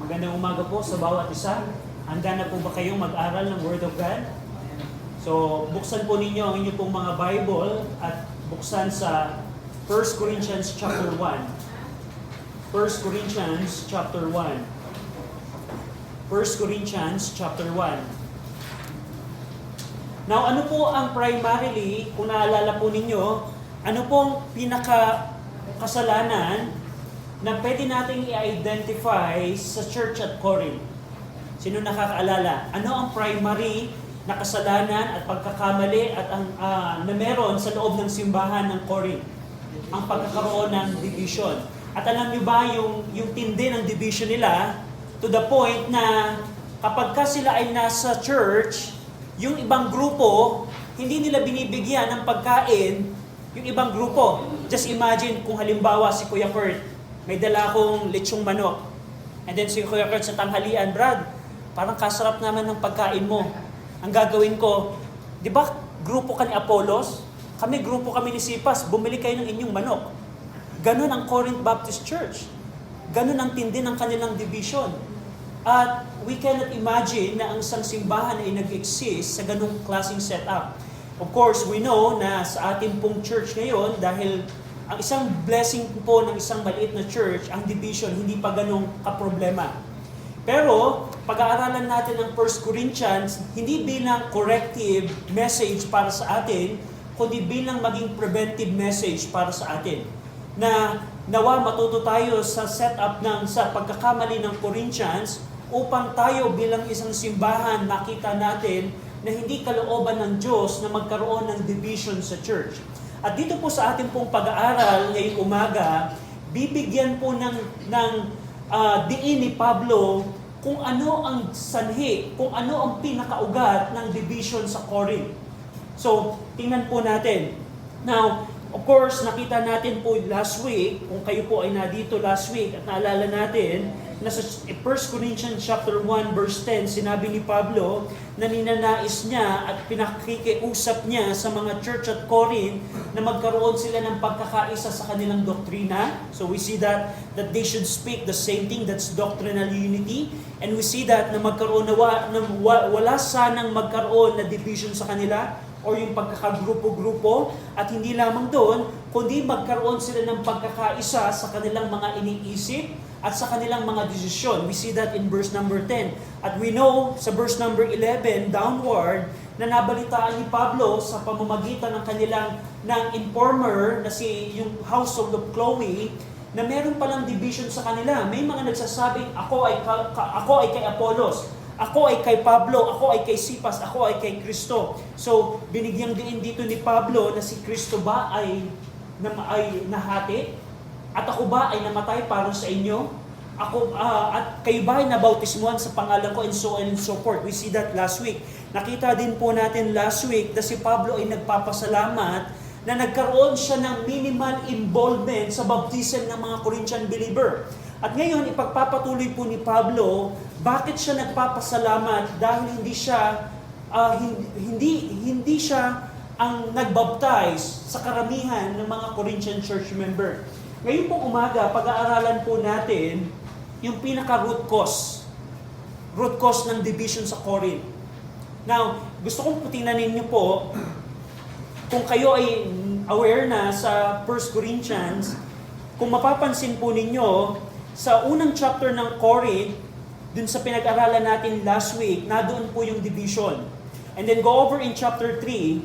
Magandang umaga po sa bawat isa. Handa na po ba kayong mag-aral ng Word of God? So, buksan po ninyo ang inyong pong mga Bible at buksan sa 1 Corinthians chapter 1. 1 Corinthians chapter 1. 1 Corinthians chapter 1. Now, ano po ang primarily, kung naalala po ninyo, ano pong pinaka-kasalanan na pwede nating i-identify sa church at Corinth? Sino nakakaalala? Ano ang primary na kasalanan at pagkakamali at ang na meron sa loob ng simbahan ng Corinth? Ang pagkakaroon ng division. At alam niyo ba yung tindi ng division nila to the point na kapag ka sila ay nasa church, yung ibang grupo, hindi nila binibigyan ng pagkain yung ibang grupo. Just imagine kung halimbawa si Kuya Kurt, may dala akong lechong manok. And then si Kuya Kurt sa tanghalian, Brad, parang kasarap naman ng pagkain mo. Ang gagawin ko, di ba grupo ka ni Apollos? Grupo kami ni Sipas, bumili kayo ng inyong manok. Ganon ang Corinth Baptist Church. Ganon ang tindi ng kanilang division. At we cannot imagine na ang isang simbahan ay nag-exist sa ganong klaseng setup. Of course, we know na sa ating pong church ngayon, dahil ang isang blessing po ng isang maliit na church, ang division, hindi pa ganong kaproblema. Pero, pag-aaralan natin ang 1 Corinthians, hindi bilang corrective message para sa atin, kundi bilang maging preventive message para sa atin. Na nawa matuto tayo sa setup sa pagkakamali ng Corinthians upang tayo bilang isang simbahan makita natin na hindi kalooban ng Diyos na magkaroon ng division sa church. At dito po sa ating pong pag-aaral ngayong umaga, bibigyan po ng diin ni Pablo kung ano ang sanhi, kung ano ang pinakaugat ng division sa Corinth. So, tingnan po natin. Now, of course, nakita natin po last week, kung kayo po ay nadito last week at naalala natin, na sa 1 Corinthians chapter 1 verse 10, sinabi ni Pablo na ninanais niya at pinakikiusap niya sa mga church at Corinth na magkaroon sila ng pagkakaisa sa kanilang doktrina. So we see that they should speak the same thing, that's doctrinal unity. And we see that na magkaroon wala sanang magkaroon na division sa kanila or yung pagkakagrupo-grupo, at hindi lamang doon, kundi magkaroon sila ng pagkakaisa sa kanilang mga iniisip at sa kanilang mga desisyon. We see that in verse number 10. At we know sa verse number 11 downward na nabalitaan ni Pablo sa pamamagitan ng kanilang informer na yung household of Chloe, na meron palang division sa kanila. May mga nagsasabing, ako ay kay Apollos, ako ay kay Pablo, ako ay kay Sipas, ako ay kay Kristo. So, binigyang diin dito ni Pablo na si Kristo ba ay nahati? At ako ba ay namatay para sa inyo? At kayo ba ay nabautismuhan sa pangalan ko, and so on and so forth. We see that last week. Nakita din po natin last week na si Pablo ay nagpapasalamat na nagkaroon siya ng minimal involvement sa baptism ng mga Corinthian believer. At ngayon, ipagpapatuloy po ni Pablo, bakit siya nagpapasalamat? Dahil hindi siya ang nagbaptize sa karamihan ng mga Corinthian church member. Ngayon pong umaga, pag-aaralan po natin yung pinaka-root cause ng division sa Corinth. Now, gusto kong tingnan ninyo po, kung kayo ay aware na sa 1 Corinthians, kung mapapansin po ninyo, sa unang chapter ng Corinth, dun sa pinag-aralan natin last week, na doon po yung division. And then go over in chapter 3,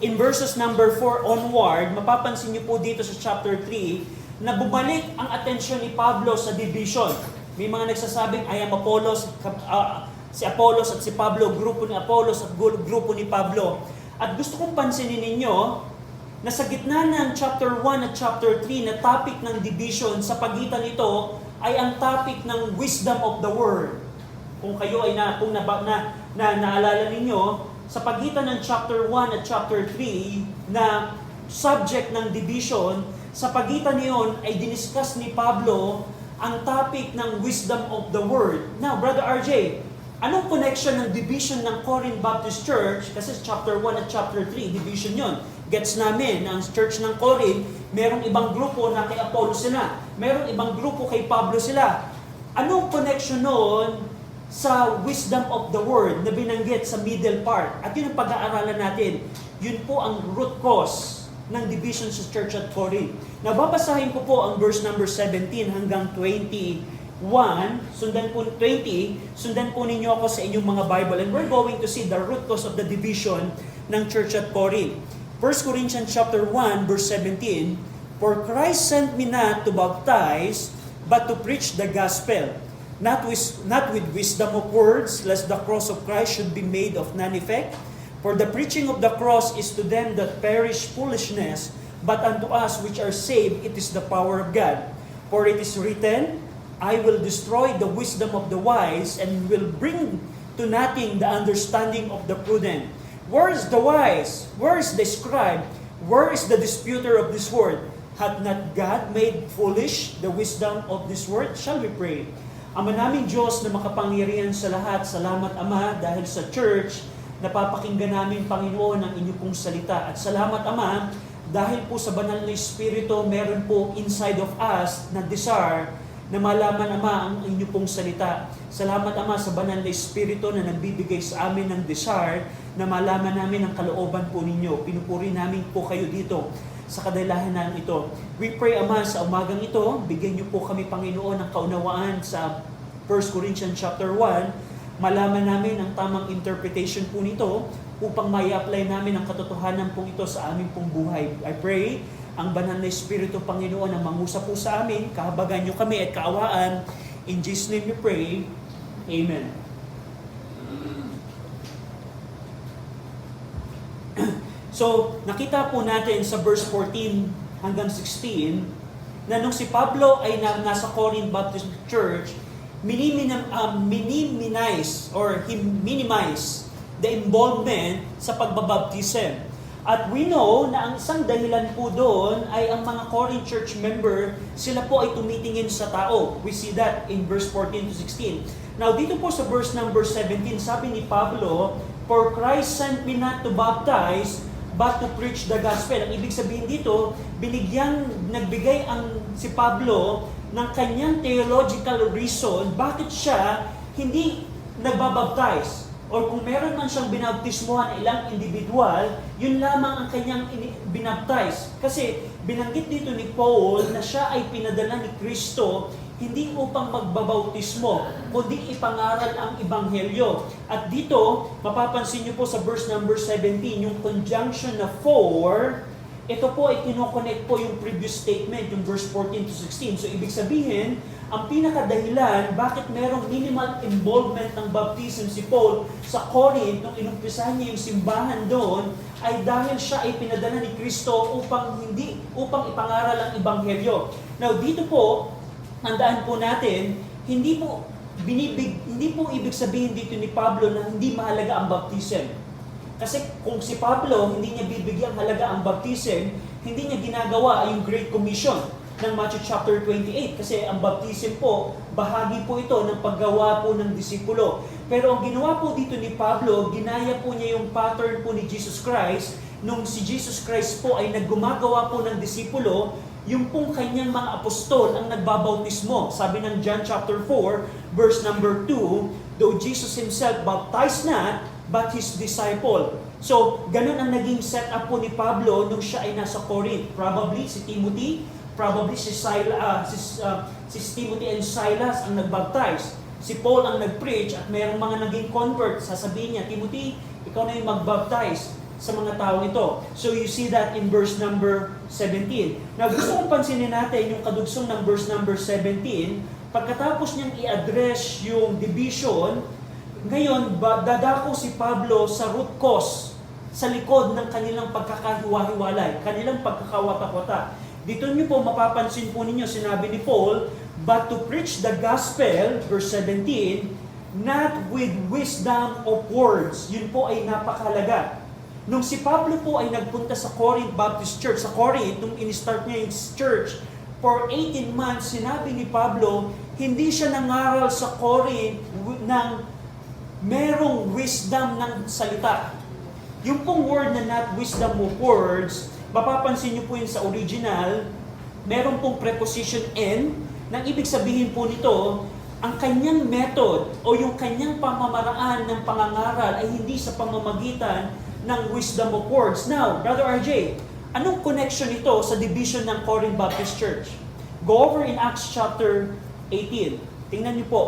in verses number 4 onward, mapapansin niyo po dito sa chapter 3, na bumalik ang atensyon ni Pablo sa division. May mga nagsasabing, I am Apollos, si Apollos at si Pablo, grupo ni Apollos at grupo ni Pablo. At gusto kong pansinin ninyo, na sa gitna ng chapter 1 at chapter 3 na topic ng division, sa pagitan nito ay ang topic ng wisdom of the word. Kung kayo ay naalala ninyo, sa pagitan ng chapter 1 at chapter 3 na subject ng division, sa pagitan niyon ay diniscuss ni Pablo ang topic ng wisdom of the word. Now, Brother RJ, anong connection ng division ng Corinth Baptist Church? Kasi chapter 1 at chapter 3, division yon. Gets namin, ang church ng Corinth, merong ibang grupo na kay Apollo sila. Merong ibang grupo kay Pablo sila. Anong connection noon sa wisdom of the word na binanggit sa middle part? At yun ang pag-aaralan natin. Yun po ang root cause ng division sa church at Corinth. Nababasahin ko po ang verse number 17 hanggang 21. Sundan po 20. Sundan po ninyo ako sa inyong mga Bible. And we're going to see the root cause of the division ng church at Corinth. 1 Corinthians chapter 1 verse 17, "For Christ sent me not to baptize, but to preach the gospel, not with wisdom of words, lest the cross of Christ should be made of none effect. For the preaching of the cross is to them that perish foolishness, but unto us which are saved it is the power of God. For it is written, I will destroy the wisdom of the wise, and will bring to nothing the understanding of the prudent. Where is the wise? Where is the scribe? Where is the disputer of this word? Hath not God made foolish the wisdom of this word?" Shall we pray? Ama naming Diyos na makapangyarihan sa lahat, salamat Ama dahil sa church, napapakinggan namin Panginoon ang inyong pong salita. At salamat Ama dahil po sa banal na Espiritu, meron po inside of us na desire na malaman Ama ang inyong pong salita. Salamat Ama sa banal na Espiritu na nagbibigay sa amin ng desire na malaman namin ang kalooban po ninyo. Pinupuri namin po kayo dito sa kadahilanan ito. We pray Ama sa umagang ito, bigyan niyo po kami Panginoon ng kaunawaan sa 1 Corinthians chapter 1, malaman namin ang tamang interpretation po nito upang mai-apply namin ang katotohanan po ito sa aming pong buhay. I pray ang banal na Espiritu Panginoon ang mangusap po sa amin, kahabagan niyo kami at kaawaan. In Jesus' name we pray. Amen. So, nakita po natin sa verse 14 hanggang 16 na nung si Pablo ay nasa Corinth Baptist Church, minimize the involvement sa pagbabaptism. At we know na ang isang dahilan po doon ay ang mga Corinth Church member, sila po ay tumitingin sa tao. We see that in verse 14 to 16. Now, dito po sa verse number 17, sabi ni Pablo, "For Christ sent me not to baptize, but to preach the gospel." Ang ibig sabihin dito, nagbigay si Pablo ng kanyang theological reason bakit siya hindi nagbabaptize. Or kung meron man siyang binaptismohan ilang individual, yun lamang ang kanyang binaptize. Kasi binanggit dito ni Paul na siya ay pinadala ni Kristo hindi upang magbabautismo, kundi ipangaral ang Ebanghelyo. At dito, mapapansin niyo po sa verse number 17, yung conjunction na for, ito po ay kinoconnect po yung previous statement, yung verse 14 to 16. So, ibig sabihin, ang pinakadahilan bakit merong minimal involvement ng baptism si Paul sa Corinth nung inumpisahan niya yung simbahan doon, ay dahil siya ay pinadala ni Kristo upang ipangaral ang Ebanghelyo. Now, dito po, tandaan po natin, hindi po ibig sabihin dito ni Pablo na hindi mahalaga ang baptism. Kasi kung si Pablo hindi niya bibigyang halaga ang baptism, hindi niya ginagawa yung Great Commission ng Matthew chapter 28. Kasi ang baptism po, bahagi po ito ng paggawa po ng disipulo. Pero ang ginawa po dito ni Pablo, ginaya po niya yung pattern po ni Jesus Christ. Nung si Jesus Christ po ay naggumagawa po ng disipulo, yung pong kanyang mga apostol ang nagbabautismo. Sabi ng John chapter 4, verse number 2, "Though Jesus Himself baptized not, but His disciple." So, ganun ang naging setup po ni Pablo nung siya ay nasa Corinth. Probably si Timothy, probably si Timothy and Silas ang nagbaptize. Si Paul ang nag-preach at mayroong mga naging convert. Sasabihin niya, "Timothy, ikaw na yung magbaptize sa mga tao ito." So you see that in verse number 17. Now gusto kong pansinin natin yung kadugsong ng verse number 17. Pagkatapos niyang i-address yung division, ngayon dadako si Pablo sa root cause, sa likod ng kanilang pagkakahiwa-hiwalay, kanilang pagkakawata-wata. Dito niyo po mapapansin po ninyo, sinabi ni Paul, "But to preach the gospel," verse 17, "not with wisdom of words." Yun po ay napakahalaga. Nung si Pablo po ay nagpunta sa Corinth Baptist Church, sa Corinth, nung in-start niya yung church, for 18 months, sinabi ni Pablo, hindi siya nangaral sa Corinth ng merong wisdom ng salita. Yung pong word na not wisdom of words, mapapansin nyo po yun sa original, meron pong preposition in, nang ibig sabihin po nito, ang kanyang method o yung kanyang pamamaraan ng pangangaral ay hindi sa pamamagitan ng wisdom of words. Now, Brother RJ, anong connection ito sa division ng Corinth Baptist Church? Go over in Acts chapter 18. Tingnan niyo po,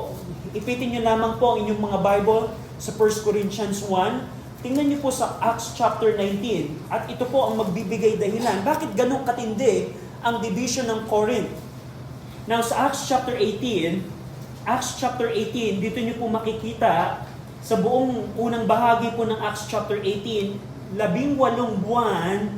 ipitin niyo lamang po ang inyong mga Bible sa 1 Corinthians 1. Tingnan niyo po sa Acts chapter 19. At ito po ang magbibigay dahilan. Bakit ganun katindi ang division ng Corinth? Now, sa Acts chapter 18, dito niyo po makikita sa buong unang bahagi po ng Acts chapter 18, 18 buwan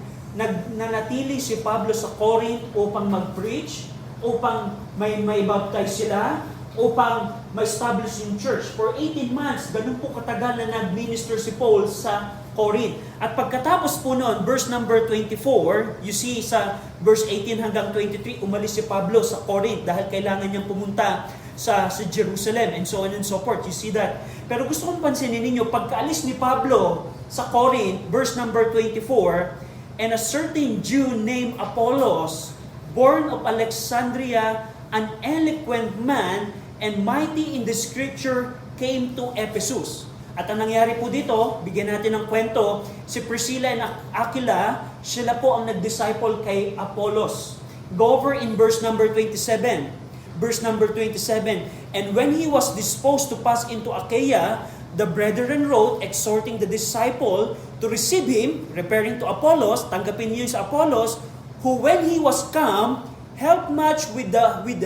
nanatili si Pablo sa Corinth upang mag-preach, upang may baptize sila, upang ma-establish yung church. For 18 months, ganun po katagal na nag-minister si Paul sa Corinth. At pagkatapos po noon, verse number 24, you see sa verse 18 hanggang 23, umalis si Pablo sa Corinth dahil kailangan niyang pumunta sa Jerusalem and so on and so forth. You see that. Pero gusto kong pansinin ninyo, pagkaalis ni Pablo sa Corinth, verse number 24, and a certain Jew named Apollos, born of Alexandria, an eloquent man and mighty in the scripture, came to Ephesus. At ang nangyari po dito, bigyan natin ng kwento, si Priscilla and Aquila, sila po ang nag-disciple kay Apollos. Go over in verse number 27. Verse number 27, and when he was disposed to pass into Achaia, the brethren wrote, exhorting the disciple to receive him, referring to Apollos, tanggapin niyo sa Apollos, who when he was come, helped much with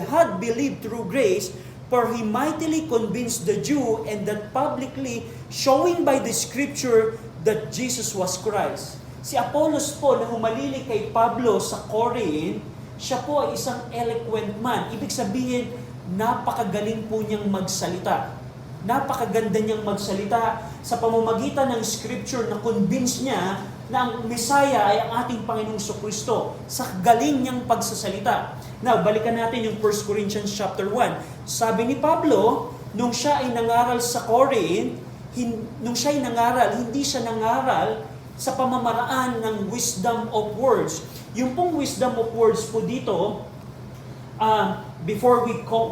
had believed through grace, for he mightily convinced the Jew, and that publicly, showing by the scripture that Jesus was Christ. Si Apollos po na humalili kay Pablo sa Corinth, siya po ay isang eloquent man. Ibig sabihin, napakagaling po niyang magsalita. Napakaganda niyang magsalita sa pamamagitan ng scripture na convince niya na ang Messiah ay ang ating Panginoong Kristo sa galing niyang pagsasalita. Now, balikan natin yung 1 Corinthians chapter 1. Sabi ni Pablo, nung siya ay nangaral sa Corinth, hindi siya nangaral sa pamamaraan ng wisdom of words. Yung pong wisdom of words po dito, before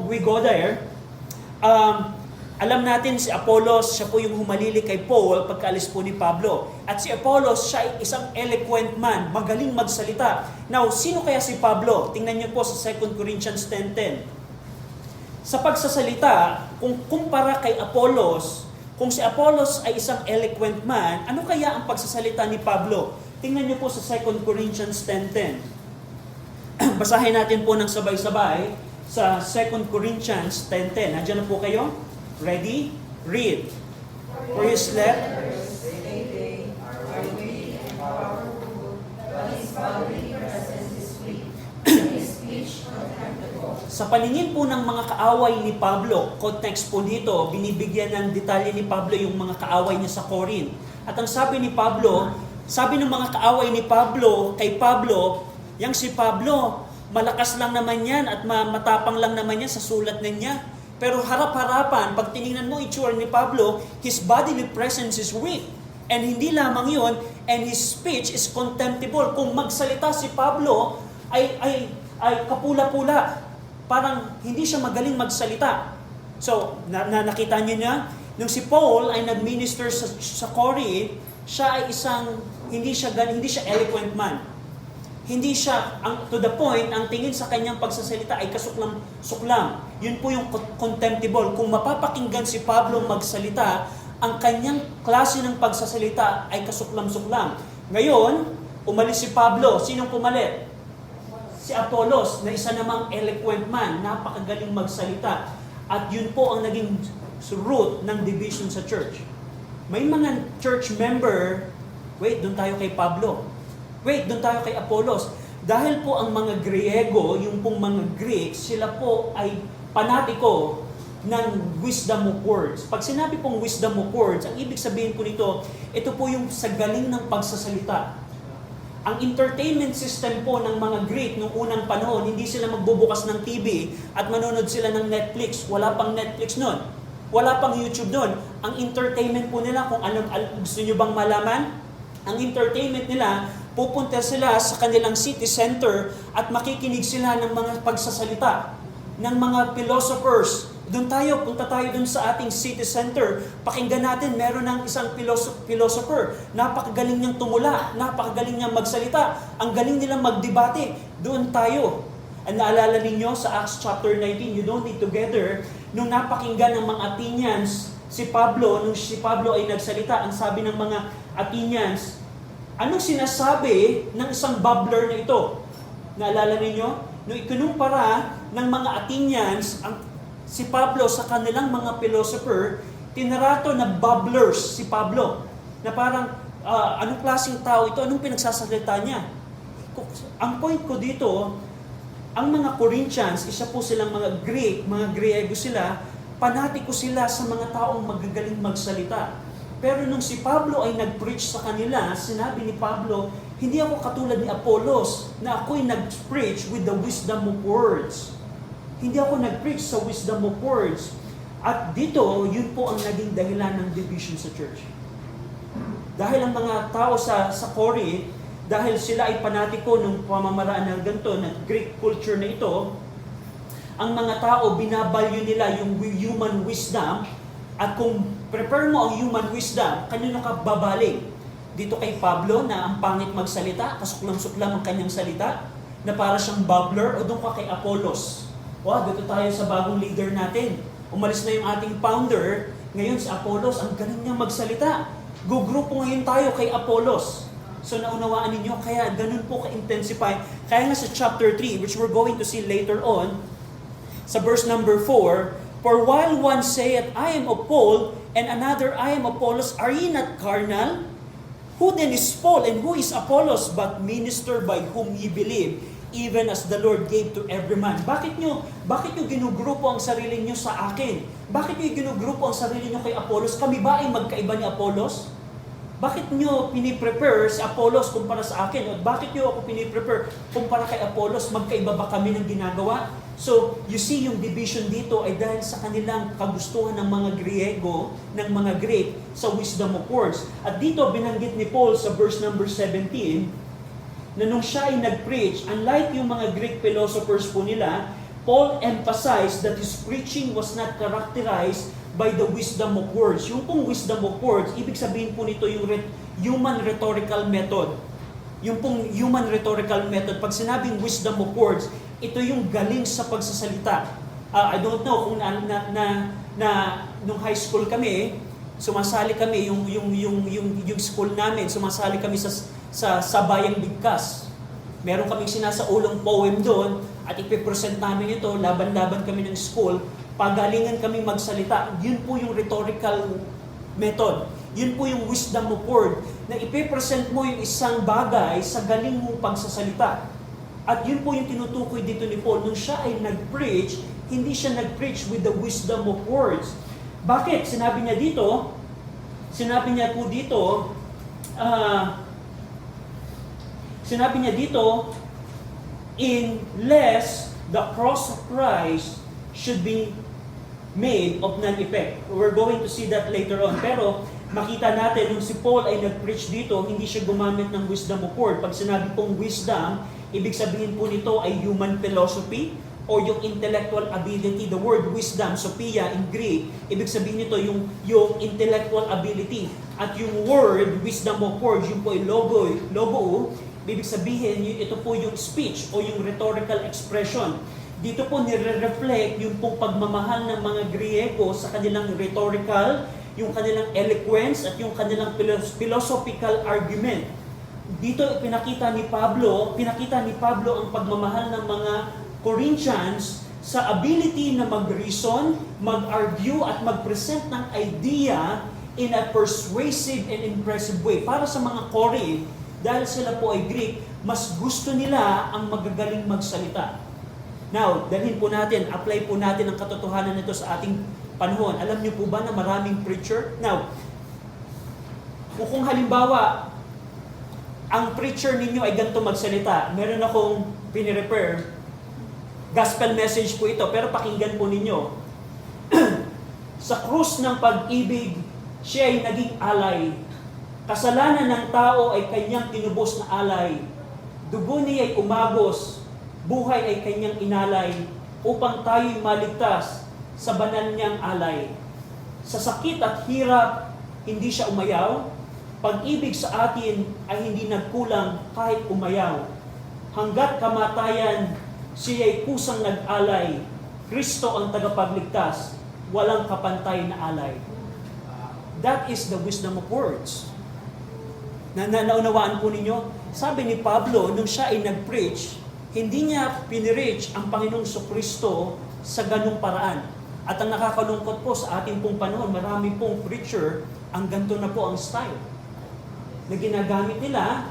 we go there, alam natin si Apollos, siya po yung humalili kay Paul pagkaalis po ni Pablo. At si Apollos, siya ay isang eloquent man, magaling magsalita. Now, sino kaya si Pablo? Tingnan niyo po sa 2 Corinthians 10:10. Sa pagsasalita, kung kumpara kay Apollos, kung si Apollos ay isang eloquent man, ano kaya ang pagsasalita ni Pablo? Tingnan niyo po sa 2 Corinthians 10:10. Basahin natin po ng sabay-sabay sa 2 Corinthians 10:10. Nandiyan na po kayo? Ready? Read. For his left. Sa paningin po ng mga kaaway ni Pablo, context po dito, binibigyan ng detalye ni Pablo yung mga kaaway niya sa Corinth. At ang sabi ni Pablo, sabi ng mga kaaway ni Pablo, kay Pablo, yang si Pablo, malakas lang naman yan at matapang lang naman yan sa sulat niya. Pero harap-harapan, pag tinignan mo itsura ni Pablo, his bodily presence is weak. And hindi lamang yun, and his speech is contemptible. Kung magsalita si Pablo, ay kapula-pula. Parang hindi siya magaling magsalita. So, nakita niyo na, nung si Paul ay nag-minister sa Corinth, siya ay hindi siya eloquent man. Hindi siya, to the point, ang tingin sa kanyang pagsasalita ay kasuklam-suklam. Yun po yung contemptible. Kung mapapakinggan si Pablo magsalita, ang kanyang klase ng pagsasalita ay kasuklam-suklam. Ngayon, umalis si Pablo. Sinong pumalit? Si Apollos, na isa namang eloquent man, napakagaling magsalita. At yun po ang naging root ng division sa church. May mga church member, wait, doon tayo kay Pablo. Wait, doon tayo kay Apollos. Dahil po ang mga Griego, yung pong mga Greeks, sila po ay panatiko ng wisdom of words. Pag sinabi pong wisdom of words, ang ibig sabihin po nito, ito po yung sa galing ng pagsasalita. Ang entertainment system po ng mga Greek nung unang panahon, hindi sila magbubukas ng TV at manonood sila ng Netflix. Wala pang Netflix noon. Wala pang YouTube noon. Ang entertainment po nila, kung gusto nyo bang malaman, Ang entertainment nila, pupunta sila sa kanilang city center at makikinig sila ng mga pagsasalita ng mga philosophers. Punta tayo doon sa ating city center. Pakinggan natin, meron ng isang philosopher. Napakagaling niyang tumula, napakagaling niyang magsalita, ang galing nilang magdebate. Doon tayo. Ang naalala ninyo sa Acts chapter 19, you don't need together, nung napakinggan ng mga Athenians, nung si Pablo ay nagsalita, ang sabi ng mga Athenians, anong sinasabi ng isang babbler na ito? Naalala ninyo? Nung ikinumpara ng mga Athenians, si Pablo sa kanilang mga philosopher, tinarato na babblers si Pablo. Na parang, anong klaseng tao ito? Anong pinagsasalita niya? Ang point ko dito, ang mga Corinthians, isa po silang mga Greek, mga Griego sila, panatiko sila sa mga taong magagaling magsalita. Pero nung si Pablo ay nag-preach sa kanila, sinabi ni Pablo, hindi ako katulad ni Apollos, na ako'y nag-preach with the wisdom of words. Hindi ako nag-preach sa wisdom of words. At dito, yun po ang naging dahilan ng division sa church. Dahil ang mga tao sa Corinth, dahil sila ay panatiko ng pamamaraan ng ganito, ng Greek culture na ito, ang mga tao, binabalyo nila yung human wisdom, at kung prepare mo ang human wisdom, kanino ka babaling? Dito kay Pablo na ang pangit magsalita, kasuklam-suklam ang kanyang salita, na para siyang babbler, o doon ka kay Apollos? Dito tayo sa bagong leader natin. Umalis na yung ating founder, ngayon si Apollos, ang galing niya magsalita. Gugrupo ngayon tayo kay Apollos. So naunawaan ninyo, kaya ganun po ka-intensify. Kaya nga sa chapter 3, which we're going to see later on, sa verse number 4, for while one saith, I am of Paul, and another, I am Apollos, are ye not carnal? Who then is Paul, and who is Apollos, but minister by whom ye believe, even as the Lord gave to every man? Bakit nyo ginugrupo ang sarili nyo sa akin? Bakit nyo ginugrupo ang sarili nyo kay Apollos? Kami ba ay magkaiba ni Apollos? Bakit nyo piniprepare si Apollos kumpara sa akin? O bakit nyo ako piniprepare kumpara kay Apollos? Magkaiba ba kami ng ginagawa? So, you see, yung division dito ay dahil sa kanilang kagustuhan ng mga Griego, ng mga Greek, sa wisdom of words. At dito, binanggit ni Paul sa verse number 17, na nung siya ay nag-preach, unlike yung mga Greek philosophers po nila, Paul emphasized that his preaching was not characterized by the wisdom of words. Yung pong wisdom of words, ibig sabihin po nito yung human rhetorical method. Yung pong human rhetorical method, pag sinabing wisdom of words, ito yung galing sa pagsasalita. I don't know kung nung high school kami, sumasali kami, yung school namin, sumasali kami sa Sabayang Bigkas. Meron kaming sinasaulong poem doon, at ipipresent namin ito, laban-laban kami ng school, pagalingan kami magsalita. Yun po yung rhetorical method. Yun po yung wisdom of word, na ipipresent mo yung isang bagay sa galing mong pagsasalita. At yun po yung tinutukoy dito ni Paul. Nung siya ay nag-preach, hindi siya nag-preach with the wisdom of words. Bakit? Sinabi niya dito, unless the cross of Christ should be made of none effect. We're going to see that later on. Pero makita natin, nung si Paul ay nag-preach dito, hindi siya gumamit ng wisdom of word. Pag sinabi pong wisdom, ibig sabihin po nito ay human philosophy o yung intellectual ability. The word wisdom, Sophia in Greek, ibig sabihin nito yung intellectual ability. At yung word, wisdom of words, yung po ay logo, ibig sabihin, ito po yung speech o yung rhetorical expression. Dito po nire-reflect yung pong pagmamahal ng mga Griego sa kanilang rhetorical, yung kanilang eloquence at yung kanilang philosophical argument. Dito pinakita ni Pablo ang pagmamahal ng mga Corinthians sa ability na mag-reason, mag-argue at mag-present ng idea in a persuasive and impressive way. Para sa mga Corinth, dahil sila po ay Greek, mas gusto nila ang magagaling magsalita. Now, apply po natin ang katotohanan nito sa ating panahon. Alam niyo po ba na maraming preacher? Now, kung halimbawa, ang preacher ninyo ay ganito magsalita, meron akong pinirepair, gospel message po ito, pero pakinggan po ninyo. Sa krus ng pag-ibig, siya ay naging alay Kasalanan ng tao ay kanyang tinubos na alay. Dugo niya ay umagos, buhay ay kanyang inalay, upang tayo'y maligtas sa banal niyang alay. Sa sakit at hirap, hindi siya umayaw. Pag-ibig sa atin ay hindi nagkulang kahit umayaw. Hanggat kamatayan, siya'y kusang nag-alay. Kristo ang tagapagligtas, walang kapantay na alay. That is the wisdom of words. Naunawaan po ninyo? Sabi ni Pablo, nung siya ay nag-preach, hindi niya pinirich ang Panginoong Kristo sa ganung paraan. At ang nakakalungkot po sa ating pong panahon, marami pong preacher, ang ganito na po ang style. Na ginagamit nila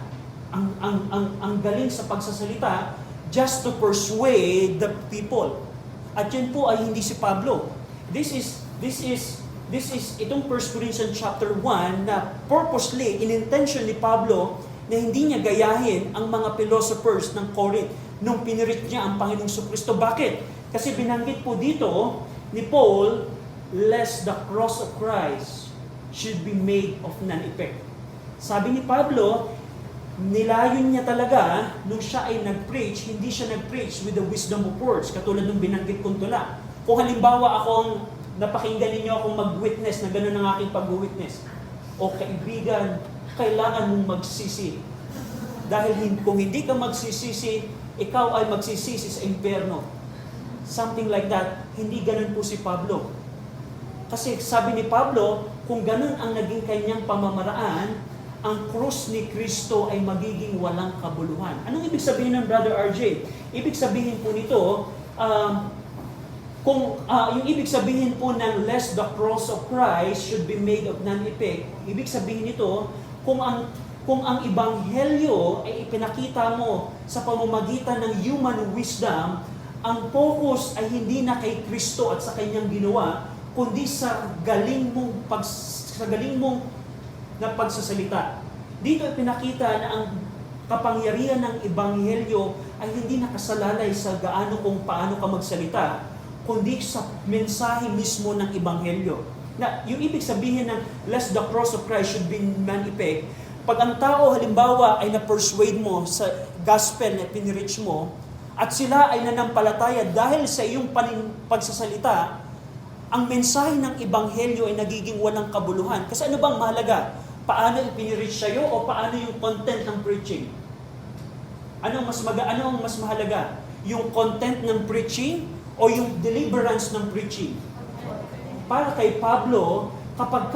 ang galing sa pagsasalita just to persuade the people. At yun po ay hindi si Pablo. This is itong 1 Corinthians chapter 1 na purposely, in-intention ni Pablo na hindi niya gayahin ang mga philosophers ng Corinth nung pinirit niya ang Panginoong Kristo. Bakit? Kasi binanggit po dito ni Paul, lest the cross of Christ should be made of none effect. Sabi ni Pablo, nilayon niya talaga nung siya ay nag-preach, hindi siya nag-preach with the wisdom of words, katulad nung binanggit kong tula. Kung halimbawa akong napakinggan ninyo akong mag-witness na gano'n ang aking pag-witness, o kaibigan, kailangan mong magsisi. Dahil kung hindi ka magsisisi, ikaw ay magsisisi sa impyerno. Something like that. Hindi ganun po si Pablo. Kasi sabi ni Pablo, kung ganun ang naging kanyang pamamaraan, ang krus ni Kristo ay magiging walang kabuluhan. Anong ibig sabihin ng Brother RJ? Ibig sabihin po nito, yung ibig sabihin po ng lest the cross of Christ should be made of none effect, ibig sabihin nito, kung ang ebanghelyo ay ipinakita mo sa pamamagitan ng human wisdom, ang focus ay hindi na kay Kristo at sa kanyang ginawa, kundi sa galing mong na pagsasalita. Dito ipinakita na ang kapangyarihan ng ebanghelyo ay hindi nakasalalay sa paano ka magsalita, kundi sa mensahe mismo ng ebanghelyo. Na yung ibig sabihin ng lest the cross of Christ should be none effect, pag ang tao halimbawa ay na-persuade mo sa gospel na pinirich mo, at sila ay nanampalataya dahil sa iyong pagsasalita, ang mensahe ng ebanghelyo ay nagiging walang kabuluhan. Kasi ano bang mahalaga? Paano ipinirich sa'yo o paano yung content ng preaching? Ano ang mas mahalaga? Yung content ng preaching o yung deliverance ng preaching? Para kay Pablo, kapag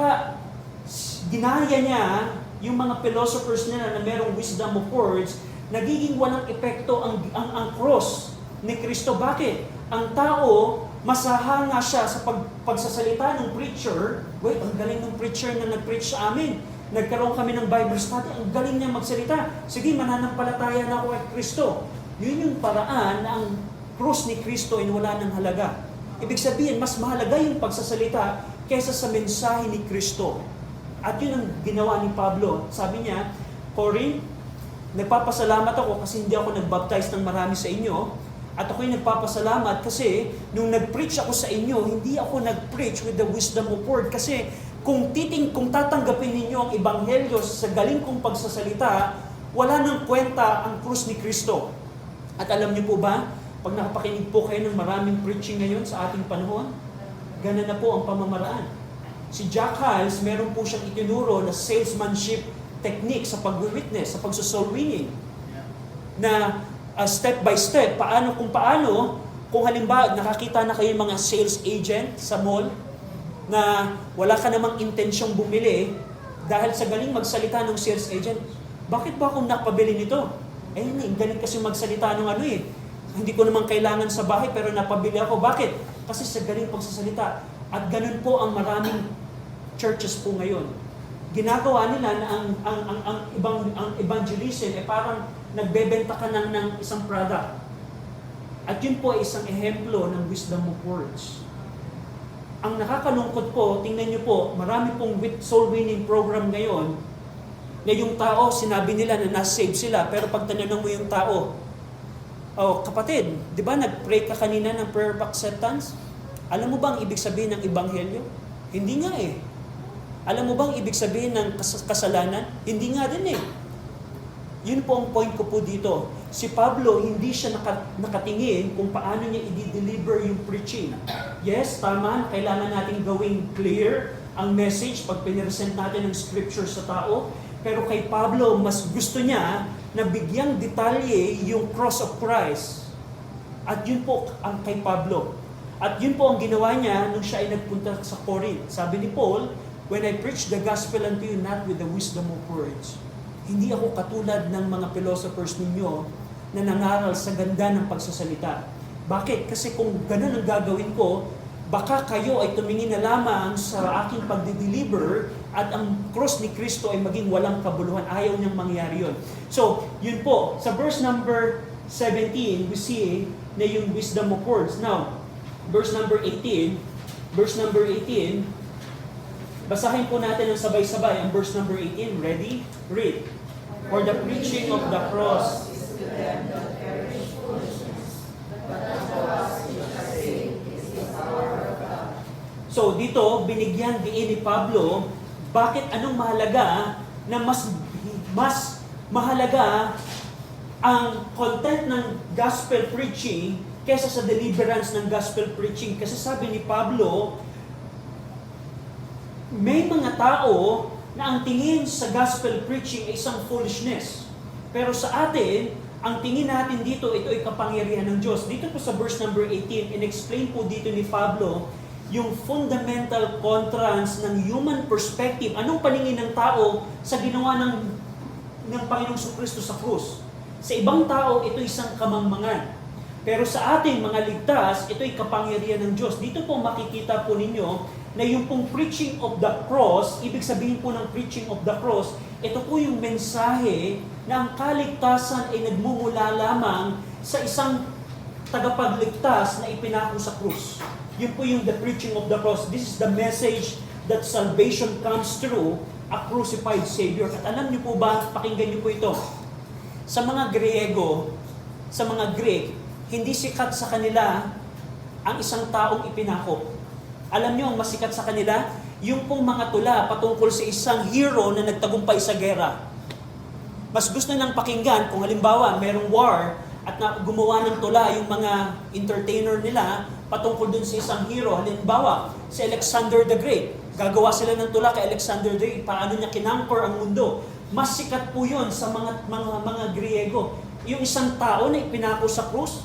ginaya niya yung mga philosophers nila na merong wisdom of words, nagiging walang epekto ang cross ni Kristo. Bakit? Ang tao, masahanga siya sa pagsasalita ng preacher. Wait, ang galing ng preacher na nag-preach sa amin. Nagkaroon kami ng Bible study, ang galing niya magsalita. Sige, mananampalataya na ako kay Kristo. Yun yung paraan na ang cross ni Kristo ay wala ng halaga. Ibig sabihin, mas mahalaga yung pagsasalita kaysa sa mensahe ni Kristo. At yun ang ginawa ni Pablo. Sabi niya, Corinth, nagpapasalamat ako kasi hindi ako nag-baptize ng marami sa inyo. At ako'y nagpapasalamat kasi nung nag-preach ako sa inyo, hindi ako nag-preach with the wisdom of word. Kasi kung tatanggapin ninyo ang ebanghelyo sa galing kong pagsasalita, wala nang kwenta ang krus ni Kristo. At alam niyo po ba, pag nakapakinig po kayo ng maraming preaching ngayon sa ating panahon, ganun na po ang pamamaraan. Si Jack Hyles, meron po siyang itinuro na salesmanship technique sa pag-witness, sa pag-soul winning. Na step by step, kung halimbawa nakakita na kayo mga sales agent sa mall, na wala ka namang intensyong bumili, dahil sa galing magsalita ng sales agent, bakit ba akong napabili nito? Galing kasi magsalita ng hindi ko naman kailangan sa bahay pero napabili ako. Bakit? Kasi sa galing pagsasalita. At ganun po ang maraming churches po ngayon. Ginagawa nila na ang evangelism ay parang nagbebenta ka ng isang product. At yun po ay isang ehemplo ng wisdom of words. Ang nakakalungkot po, tingnan nyo po, marami pong soul winning program ngayon na yung tao, sinabi nila na na-save sila, pero pag tanong mo yung tao, kapatid, di ba nag-pray ka kanina ng prayer of acceptance? Alam mo ba ang ibig sabihin ng ebanghelyo? Hindi nga Alam mo bang ibig sabihin ng kasalanan? Hindi nga din eh. Yun po ang point ko po dito. Si Pablo, hindi siya nakatingin kung paano niya i-deliver yung preaching. Yes, tama, kailangan natin gawing clear ang message pag piniresent natin ng scripture sa tao. Pero kay Pablo, mas gusto niya na bigyang detalye yung cross of Christ. At yun po ang kay Pablo. At yun po ang ginawa niya nung siya ay nagpunta sa Corinth. Sabi ni Paul, when I preach the gospel unto you not with the wisdom of words. Hindi ako katulad ng mga philosophers ninyo na nangaral sa ganda ng pagsasalita. Bakit? Kasi kung ganun ang gagawin ko, baka kayo ay tumingin na lamang sa aking pagdi-deliver at ang cross ni Kristo ay maging walang kabuluhan. Ayaw niyang mangyari yun. So, yun po. Sa verse number 17, we see na yung wisdom of words. Now, verse number 18, basahin po natin ng sabay-sabay ang verse number 18. Ready? Read. For the preaching of the cross is to them that perish foolishness, but unto us which are saved is the power of God. So dito, binigyan diin ni Pablo, bakit anong mahalaga na mas mahalaga ang content ng gospel preaching kaysa sa deliverance ng gospel preaching. Kasi sabi ni Pablo, may mga tao na ang tingin sa gospel preaching ay isang foolishness. Pero sa atin, ang tingin natin dito, ito ay kapangyarihan ng Diyos. Dito po sa verse number 18, in-explain po dito ni Pablo yung fundamental contrast ng human perspective. Anong paningin ng tao sa ginawa ng Panginoong Kristo sa krus? Sa ibang tao, ito isang kamangmangan. Pero sa ating mga ligtas, ito ay kapangyarihan ng Diyos. Dito po makikita po ninyo na yung pong preaching of the cross, ibig sabihin po ng preaching of the cross, ito po yung mensahe na ang kaligtasan ay nagmumula lamang sa isang tagapagligtas na ipinako sa krus. Yun po yung the preaching of the cross. This is the message that salvation comes through a crucified Savior. At alam niyo po ba, pakinggan niyo po ito, sa mga Griego, sa mga Greek, hindi sikat sa kanila ang isang taong ipinako. Alam niyo ang masikat sa kanila? Yung pong mga tula patungkol sa isang hero na nagtagumpay sa gera. Mas gusto nilang pakinggan kung halimbawa merong war at gumawa ng tula yung mga entertainer nila patungkol dun sa isang hero. Halimbawa, si Alexander the Great. Gagawa sila ng tula kay Alexander the Great, paano niya kinangkor ang mundo. Mas sikat po yun sa mga Griego. Yung isang tao na ipinako sa krus,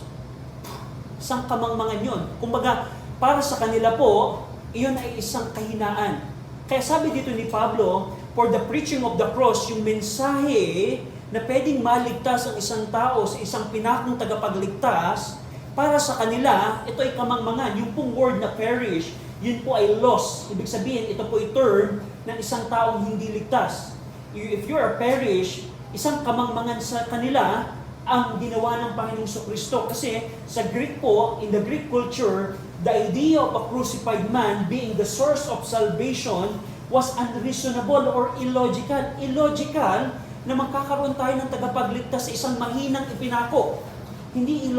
isang kamangmangan yun. Kumbaga, para sa kanila po, iyon ay isang kahinaan. Kaya sabi dito ni Pablo, for the preaching of the cross, yung mensahe na pwedeng maligtas ang isang tao sa isang pinakong tagapagligtas, para sa kanila, ito ay kamangmangan. Yung pong word na perish, yun po ay loss. Ibig sabihin, ito po ay term ng isang taong hindi ligtas. If you are perish, isang kamangmangan sa kanila, ang ginawa ng Panginoong Kristo. Kasi sa Greek po, in the Greek culture, the idea of a crucified man being the source of salvation was unreasonable or illogical. Illogical na magkakaroon tayo ng tagapagligtas sa isang mahinang ipinako. Hindi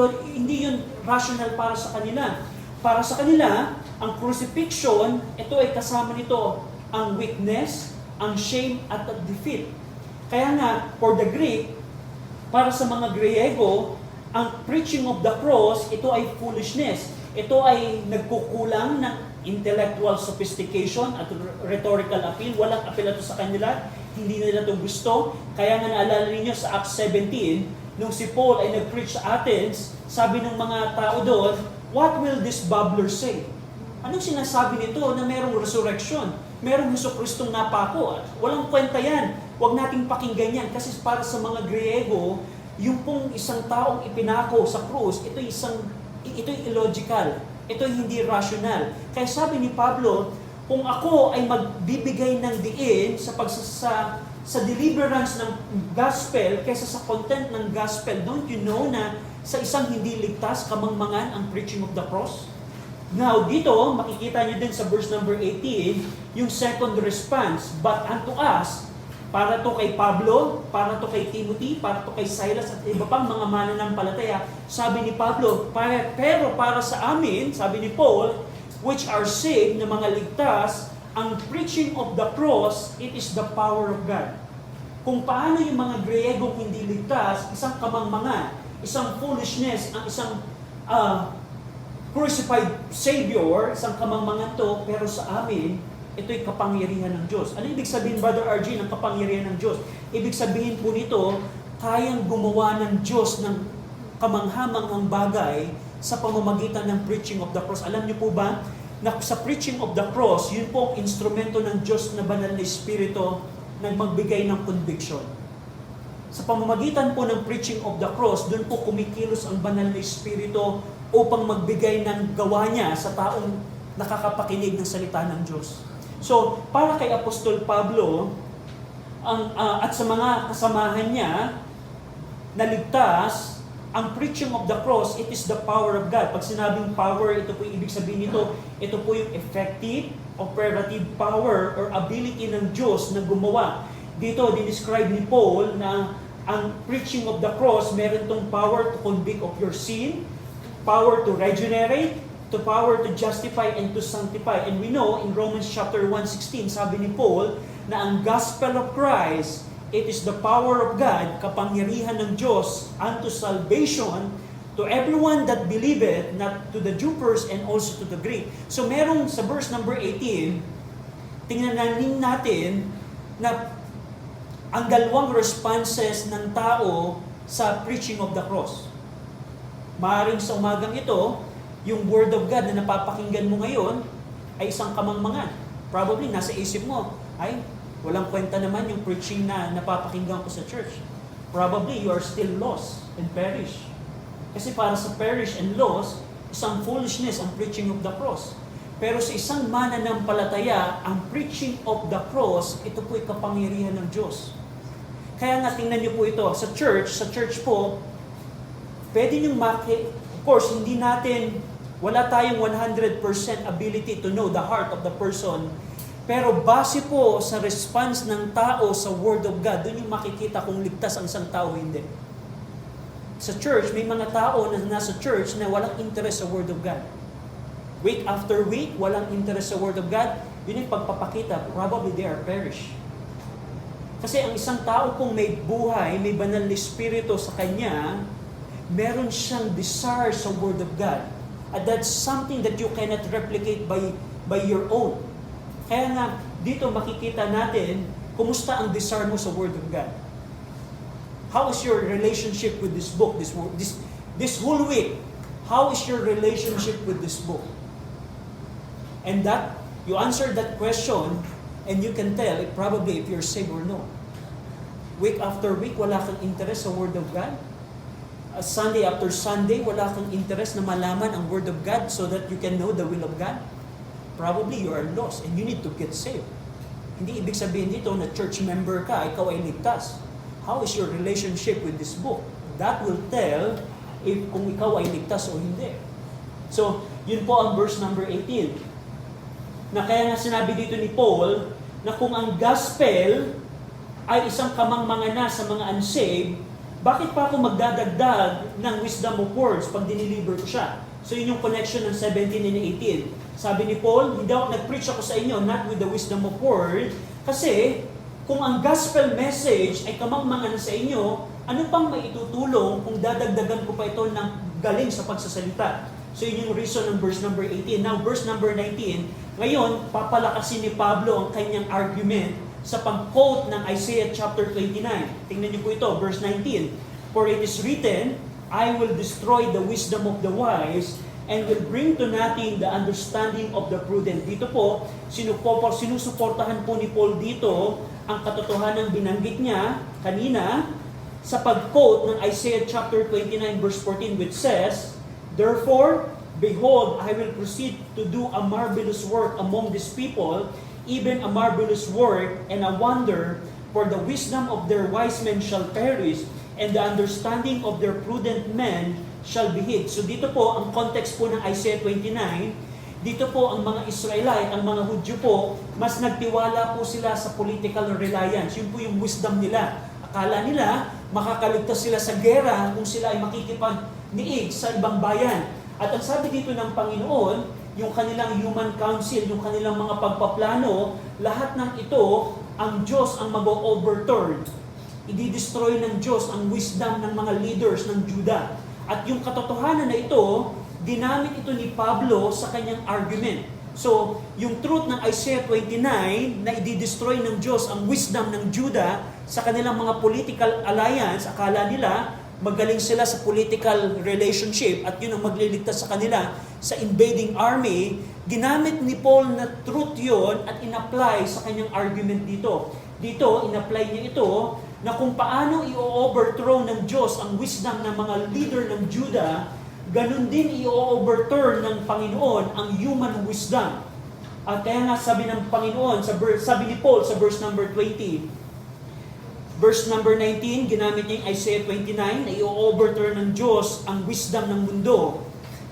yun rational para sa kanila. Para sa kanila, ang crucifixion, ito ay kasama nito ang weakness, ang shame at ang defeat. Kaya nga, for the Greek, para sa mga Griego, ang preaching of the cross, ito ay foolishness. Ito ay nagkukulang ng intellectual sophistication at rhetorical appeal. Walang appeal ito sa kanila. Hindi nila ito gusto. Kaya nga naalala ninyo sa Acts 17, nung si Paul ay nag-preach sa Athens, sabi ng mga tao doon, what will this babbler say? Anong sinasabi nito na merong resurrection? Merong Jesucristong napako? Walang kwenta yan. Huwag nating pakinggan yan. Kasi para sa mga Griego, yung pong isang taong ipinako sa krus, ito'y illogical. Ito'y hindi rational. Kaya sabi ni Pablo, kung ako ay magbibigay ng diin sa deliverance ng gospel kaysa sa content ng gospel, don't you know na sa isang hindi ligtas, kamangmangan ang preaching of the cross? Now, dito, makikita nyo din sa verse number 18, yung second response, but unto us, para to kay Pablo, para to kay Timothy, para to kay Silas at iba pang mga mananampalataya, sabi ni Pablo, pero para sa amin, sabi ni Paul, which are saved na mga ligtas, ang preaching of the cross, it is the power of God. Kung paano yung mga Griegong hindi ligtas, isang kamangmangan, isang foolishness, ang isang crucified Savior, isang kamangmangan to, pero sa amin, ito'y kapangyarihan ng Diyos. Ano ibig sabihin, Brother RG, ng kapangyarihan ng Diyos? Ibig sabihin po nito, kayang gumawa ng Diyos ng kamanghamanghang bagay sa pamamagitan ng preaching of the cross. Alam niyo po ba, na sa preaching of the cross, yun po ang instrumento ng Diyos na banal na Espiritu na magbigay ng conviction. Sa pamamagitan po ng preaching of the cross, doon po kumikilos ang banal na Espiritu upang magbigay ng gawa niya sa taong nakakapakinig ng salita ng Diyos. So, para kay Apostol Pablo, at sa mga kasamahan niya, na ligtas, ang preaching of the cross, it is the power of God. Pag sinabing power, ito po yung ibig sabihin nito, ito po yung effective, operative power or ability ng Diyos na gumawa. Dito, dinescribe ni Paul na ang preaching of the cross, meron tong power to convict of your sin, power to regenerate, to power to justify and to sanctify. And we know in Romans chapter 1:16, sabi ni Paul na ang gospel of Christ, it is the power of God, kapangyarihan ng Diyos unto salvation to everyone that believeth, not to the Jew first and also to the Greek. So merong sa verse number 18, tingnan natin na ang dalawang responses ng tao sa preaching of the cross. Maaring sa umagang ito, yung Word of God na napapakinggan mo ngayon ay isang kamangmangan. Probably nasa isip mo, ay, walang kwenta naman yung preaching na napapakinggan ko sa church. Probably you are still lost and perish. Kasi para sa perish and lost, isang foolishness ang preaching of the cross. Pero sa isang mananampalataya, ang preaching of the cross, ito po'y kapangyarihan ng Diyos. Kaya nga tingnan niyo po ito, sa church po, pwede niyong of course, hindi natin, wala tayong 100% ability to know the heart of the person. Pero base po sa response ng tao sa Word of God, doon yung makikita kung ligtas ang isang tao hindi. Sa church, may mga tao na nasa church na walang interest sa Word of God. Week after week, walang interest sa Word of God. Yun yung pagpapakita, probably they are perish. Kasi ang isang tao kung may buhay, may banal na Espiritu sa kanya, meron siyang desire sa Word of God. And that's something that you cannot replicate by your own. Kaya nga, dito makikita natin, kumusta ang desire mo sa Word of God. How is your relationship with this book, this whole week? How is your relationship with this book? And that, you answer that question, and you can tell probably if you're saved or no. Week after week, wala kang interest sa Word of God. Sunday after Sunday, wala kang interest na malaman ang Word of God so that you can know the will of God. Probably you are lost and you need to get saved. Hindi ibig sabihin dito na church member ka, ikaw ay ligtas. How is your relationship with this book? That will tell if kung ikaw ay ligtas o hindi. So, yun po ang verse number 18. Na kaya nga sinabi dito ni Paul na kung ang gospel ay isang kamangmangan na sa mga unsaved, bakit pa ako magdadagdag ng wisdom of words pag diniliver ko siya? So yun yung connection ng 17 and 18. Sabi ni Paul, hindi ako nag-preach ako sa inyo, not with the wisdom of word, kasi kung ang gospel message ay kamangmangan sa inyo, ano pang maitutulong kung dadagdagan ko pa ito ng galing sa pagsasalita? So yun yung reason ng verse number 18. Now verse number 19, ngayon papalakasin ni Pablo ang kanyang argument sa pag-quote ng Isaiah chapter 29. Tingnan niyo po ito, verse 19. For it is written, I will destroy the wisdom of the wise and will bring to nothing the understanding of the prudent. Dito po, sinusuportahan po ni Paul dito ang katotohanan binanggit niya kanina sa pag-quote ng Isaiah chapter 29 verse 14 which says, therefore, behold, I will proceed to do a marvelous work among these people, even a marvelous work and a wonder, for the wisdom of their wise men shall perish, and the understanding of their prudent men shall be hid. So dito po, ang context po ng Isaiah 29, dito po ang mga Israelite, ang mga Hudyo po, mas nagtiwala po sila sa political reliance. Yun po yung wisdom nila. Akala nila, makakaligtas sila sa gera kung sila ay makikipag-niig sa ibang bayan. At ang sabi dito ng Panginoon, yung kanilang human council, yung kanilang mga pagpaplano, lahat ng ito, ang Diyos ang mag-overturn. I-destroy ng Diyos ang wisdom ng mga leaders ng Juda. At yung katotohanan na ito, dinamit ito ni Pablo sa kanyang argument. So, yung truth ng Isaiah 29 na i-destroy ng Diyos ang wisdom ng Juda sa kanilang mga political alliance, akala nila magaling sila sa political relationship at yun ang magliligtas sa kanila sa invading army, ginamit ni Paul na truth yun at in-apply sa kanyang argument dito. Dito, in-apply niya ito na kung paano i-overthrow ng Diyos ang wisdom ng mga leader ng Juda, ganun din i-overturn ng Panginoon ang human wisdom. At kaya nga sabi ng Panginoon, sabi ni Paul sa verse number 20, verse number 19, ginamit niya yung Isaiah 29 na i-overturn ng Diyos ang wisdom ng mundo.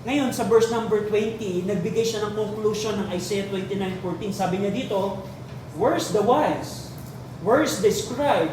Ngayon, sa verse number 20, nagbigay siya ng conclusion ng Isaiah 29:14. Sabi niya dito, where's the wise? Where is the scribe?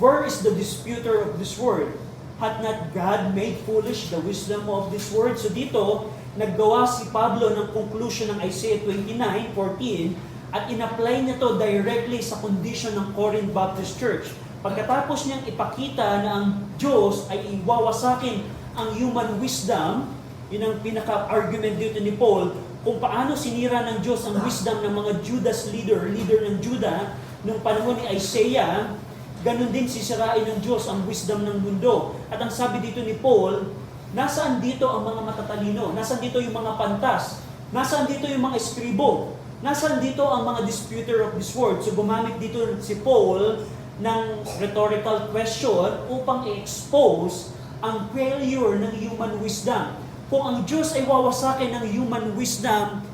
Where is the disputer of this word? Hath not God made foolish the wisdom of this word? So dito, naggawa si Pablo ng conclusion ng Isaiah 29:14 at in-apply niya to directly sa condition ng Corinth Baptist Church. Pagkatapos niyang ipakita na ang Diyos ay iwawasakin ang human wisdom, yun ang pinaka-argument dito ni Paul, kung paano sinira ng Diyos ang wisdom ng mga Judas leader ng Judah, nung panahon ni Isaiah, ganun din sisirain ng Diyos ang wisdom ng mundo. At ang sabi dito ni Paul, nasaan dito ang mga matatalino? Nasaan dito yung mga pantas? Nasaan dito yung mga eskribo? Nasaan dito ang mga disputer of this word? So gumamit dito si Paul ng rhetorical question upang i-expose ang failure ng human wisdom. Kung ang Diyos ay wawasakin ng human wisdom,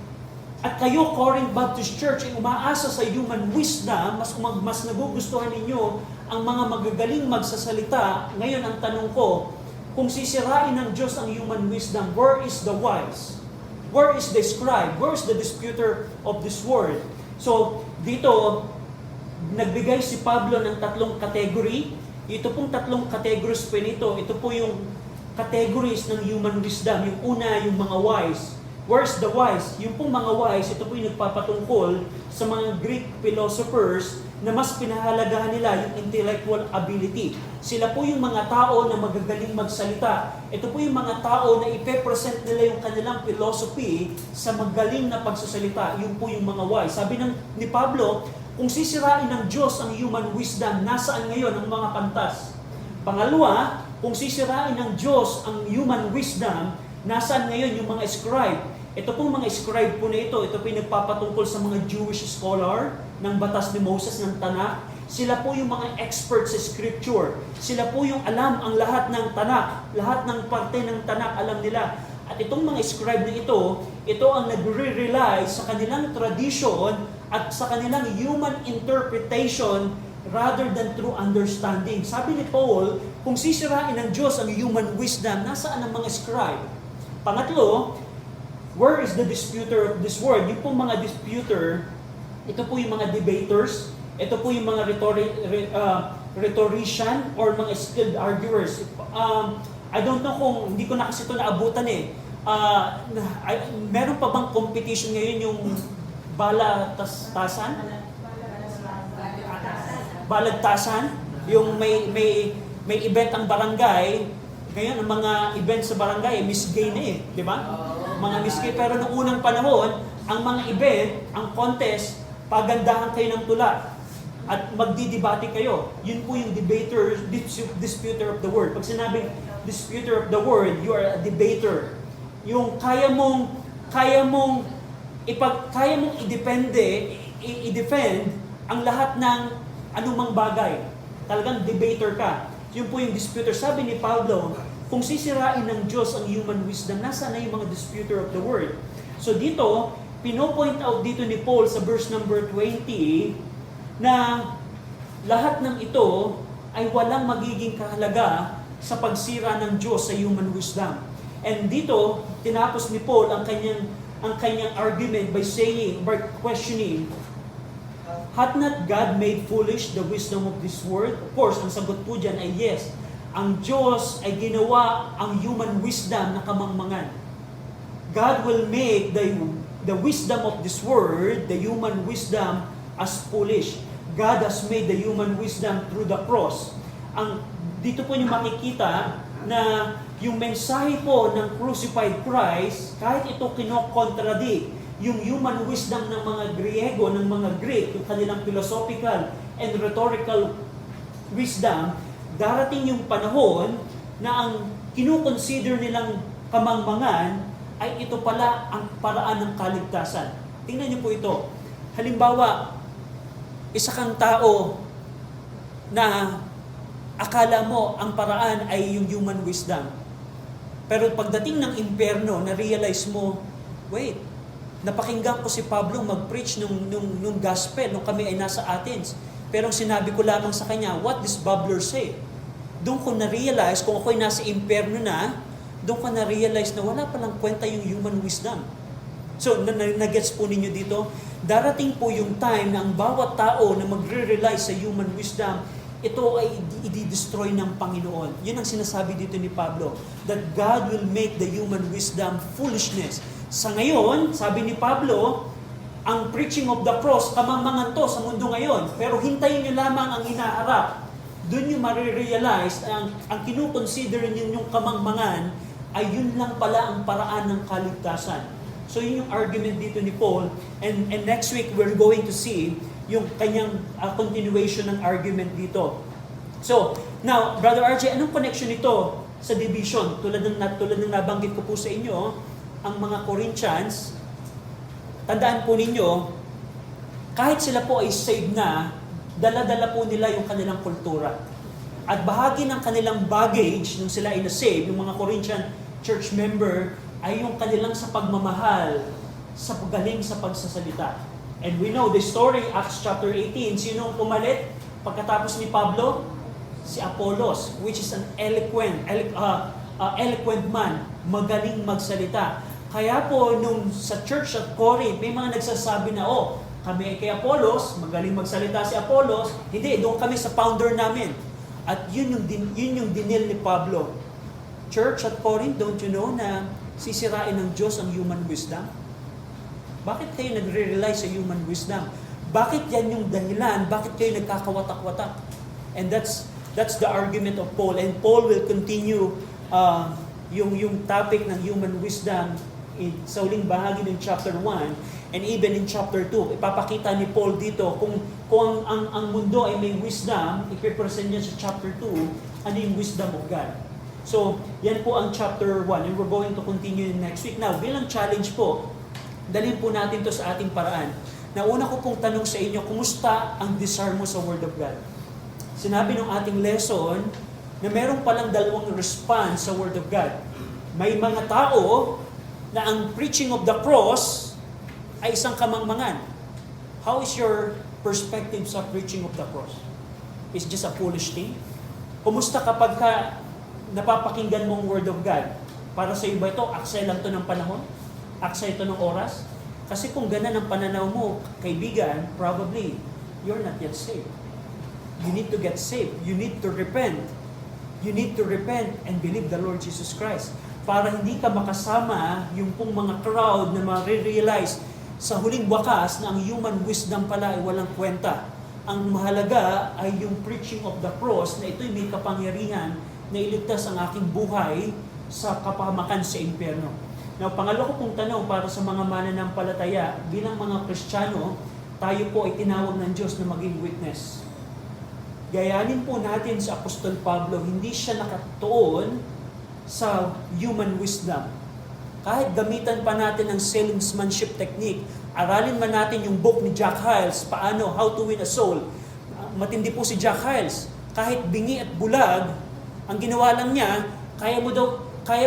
at kayo, Corinth Baptist Church, ay umaasa sa human wisdom, mas nagugustuhan ninyo ang mga magagaling magsasalita. Ngayon, ang tanong ko, kung sisirain ng Diyos ang human wisdom, where is the wise? Where is the scribe? Where is the disputer of this word? So, dito, nagbigay si Pablo ng tatlong category. Ito pong tatlong categories po nito. Ito po yung categories ng human wisdom. Yung una, yung mga wise. Where's the wise? Yung pong mga wise, ito po yung nagpapatungkol sa mga Greek philosophers na mas pinahalagahan nila yung intellectual ability. Sila po yung mga tao na magagaling magsalita. Ito po yung mga tao na ipe-present nila yung kanilang philosophy sa magaling na pagsasalita. Yung po yung mga wise. Sabi ni Pablo, kung sisirain ng Diyos ang human wisdom, nasaan ngayon ang mga pantas? Pangalawa, kung sisirain ng Diyos ang human wisdom, nasaan ngayon yung mga scribe? Ito pong mga scribe po na ito po yung nagpapatungkol sa mga Jewish scholar ng batas ni Moses ng Tanakh. Sila po yung mga experts sa scripture. Sila po yung alam ang lahat ng Tanakh, lahat ng parte ng Tanakh alam nila. At itong mga scribe na ito ang nagre-rely sa kanilang tradition at sa kanilang human interpretation rather than true understanding. Sabi ni Paul, kung sisirain ng Diyos ang human wisdom, nasaan ang mga scribe? Pangatlo, where is the disputer of this word? Yung pong mga disputer, ito po yung mga debaters, ito po yung mga rhetorician or mga skilled arguers. I don't know kung, hindi ko na kasi ito naabutan eh. Meron pa bang competition ngayon yung balagtasan? Yung may event ang barangay, ngayon ang mga event sa barangay, Miss Gay na eh, di ba? Mga Miss Gay, pero noong unang panahon, ang mga event, ang contest, pagandahan kayo ng tula at magdidebate kayo. Yun po yung debater, disputer of the word. Pag sinabing disputer of the word, you are a debater. Yung kaya mong i-defend ang lahat ng anumang bagay. Talagang debater ka. Yun po yung disputer. Sabi ni Pablo, kung sisirain ng Diyos ang human wisdom, nasaan na yung mga disputer of the word? So dito, pino-point out dito ni Paul sa verse number 20 na lahat ng ito ay walang magiging kahalaga sa pagsira ng Diyos sa human wisdom. And dito, tinapos ni Paul ang kanyang argument by questioning, hath not God made foolish the wisdom of this world? Of course, ang sagot po dyan ay yes. Ang Diyos ay ginawa ang human wisdom na kamangmangan. God will make the the wisdom of this world, the human wisdom, as foolish. God has made the human wisdom through the cross. Dito po niyo makikita na yung mensahe po ng crucified Christ, kahit ito kinokontradict yung human wisdom ng mga Griego, ng mga Greek, yung kanilang philosophical and rhetorical wisdom, darating yung panahon na ang kinukonsider nilang kamangmangan ay ito pala ang paraan ng kaligtasan. Tingnan niyo po ito. Halimbawa, isa kang tao na akala mo ang paraan ay yung human wisdom. Pero pagdating ng impyerno, na-realize mo, wait, napakinggan ko si Pablo mag-preach nung gospel, nung kami ay nasa Athens. Pero sinabi ko lamang sa kanya, what does Babler say? Doon ko na-realize, kung ako'y nasa impyerno na, doon ko na-realize na wala palang kwenta yung human wisdom. So, nagets po ninyo dito? Darating po yung time na ang bawat tao na magre-rely sa human wisdom, ito ay i-destroy ng Panginoon. Yun ang sinasabi dito ni Pablo, that God will make the human wisdom foolishness. Sa ngayon, sabi ni Pablo, ang preaching of the cross, kamangmangan to sa mundo ngayon. Pero hintayin nyo lamang ang hinaharap. Doon nyo marirealize ang kinukonsider ninyong kamangmangan ay yun lang pala ang paraan ng kaligtasan. So yun yung argument dito ni Paul. And next week, we're going to see yung kanyang continuation ng argument dito. So, now, Brother RJ, anong connection nito sa division? Tulad ng nabanggit ko po sa inyo, ang mga Corinthians, tandaan po ninyo, kahit sila po ay saved na, dala-dala po nila yung kanilang kultura. At bahagi ng kanilang baggage nung sila ay na-save, yung mga Corinthian church member, ay yung kanilang sa pagmamahal, sa pagaling sa pagsasalita. And we know the story, Acts chapter 18, sino ang pumalit pagkatapos ni Pablo? Si Apollos, which is an eloquent man, magaling magsalita. Kaya po, nung sa church at Corinth, may mga nagsasabi na, kami ay kay Apollos, magaling magsalita si Apollos, hindi, doon kami sa founder namin. At yun yung dinil ni Pablo. Church at Corinth, don't you know na sisirain ng Diyos ang human wisdom? Bakit kayo nagre-rely sa human wisdom? Bakit yan yung dahilan? Bakit kayo nagkakawatak-watak? And that's the argument of Paul. And Paul will continue yung topic ng human wisdom sa uling bahagi ng chapter 1 and even in chapter 2. Ipapakita ni Paul dito kung ang mundo ay may wisdom, ipipresent niya sa chapter 2, ano yung wisdom of God. So, yan po ang chapter 1 and we're going to continue next week. Now, bilang challenge po, dalhin po natin to sa ating paraan. Nauna ko pong tanong sa inyo, kumusta ang desire mo sa Word of God? Sinabi ng ating lesson na meron palang dalawang response sa Word of God. May mga tao na ang preaching of the cross ay isang kamangmangan. How is your perspective sa preaching of the cross? Is just a foolish thing? Kumusta kapag napapakinggan mong Word of God? Para sa iba ito, aksay lang to ng panahon? Aksay ito ng oras? Kasi kung ganun ang pananaw mo, kaibigan, probably, you're not yet saved. You need to get saved. You need to repent. You need to repent and believe the Lord Jesus Christ. Para hindi ka makasama yung pong mga crowd na marirealize sa huling wakas na ang human wisdom pala ay walang kwenta. Ang mahalaga ay yung preaching of the cross na ito'y may kapangyarihan na iligtas ang aking buhay sa kapahamakan sa impyerno. Now, pangalawa ko pong tanong para sa mga mananampalataya, bilang mga Kristiyano, tayo po ay tinawag ng Diyos na maging witness. Gayanin po natin sa Apostol Pablo, hindi siya nakatuon sa human wisdom. Kahit gamitan pa natin ng salesmanship technique, aralin man natin yung book ni Jack Hyles, paano, How to Win a Soul. Matindi po si Jack Hyles. Kahit bingi at bulag, ang ginawa lang niya, kaya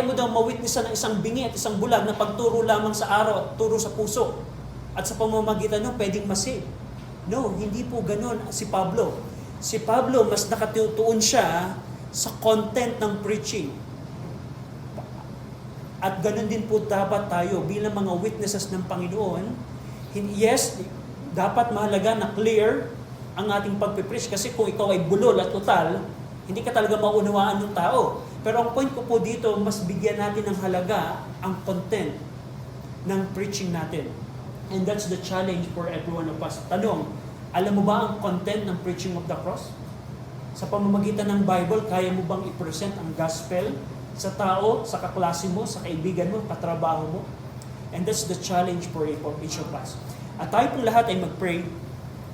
mo daw mawitnessan ng isang bingi at isang bulag na pagturo lamang sa araw at turo sa puso. At sa pamamagitan nyo, pwedeng masave. No, hindi po ganun si Pablo. Si Pablo, mas nakatutuon siya sa content ng preaching. At ganun din po dapat tayo bilang mga witnesses ng Panginoon. Yes, dapat mahalaga na clear ang ating pagpipreach kasi kung ikaw ay bulol at utal, hindi ka talaga maunawaan ng tao. Pero ang point ko po dito, mas bigyan natin ng halaga ang content ng preaching natin. And that's the challenge for every one of us. Tanong, alam mo ba ang content ng preaching of the cross? Sa pamamagitan ng Bible, kaya mo bang i-present ang gospel sa tao, sa kaklase mo, sa kaibigan mo, katrabaho mo? And that's the challenge for each of us. At tayo pong lahat ay mag-pray.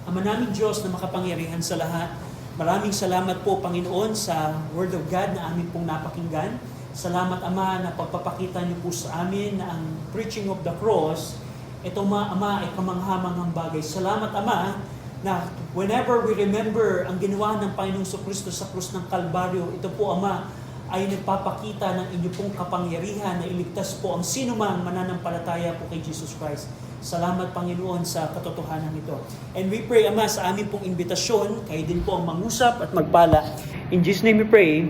Ama naming Diyos na makapangyarihan sa lahat, maraming salamat po, Panginoon, sa Word of God na amin pong napakinggan. Salamat, Ama, na pagpapakita niyo po sa amin na ang preaching of the cross, ito, Ama, ay kamanghamanghang bagay. Salamat, Ama, na whenever we remember ang ginawa ng Panginoong Kristo sa krus ng Kalbaryo, ito po, Ama, ay nagpapakita ng inyong pong kapangyarihan na iligtas po ang sinumang mananampalataya po kay Jesus Christ. Salamat, Panginoon, sa katotohanan ito. And we pray, Ama, sa amin pong imbitasyon, kayo din po ang mangusap at magpala. In Jesus' name we pray.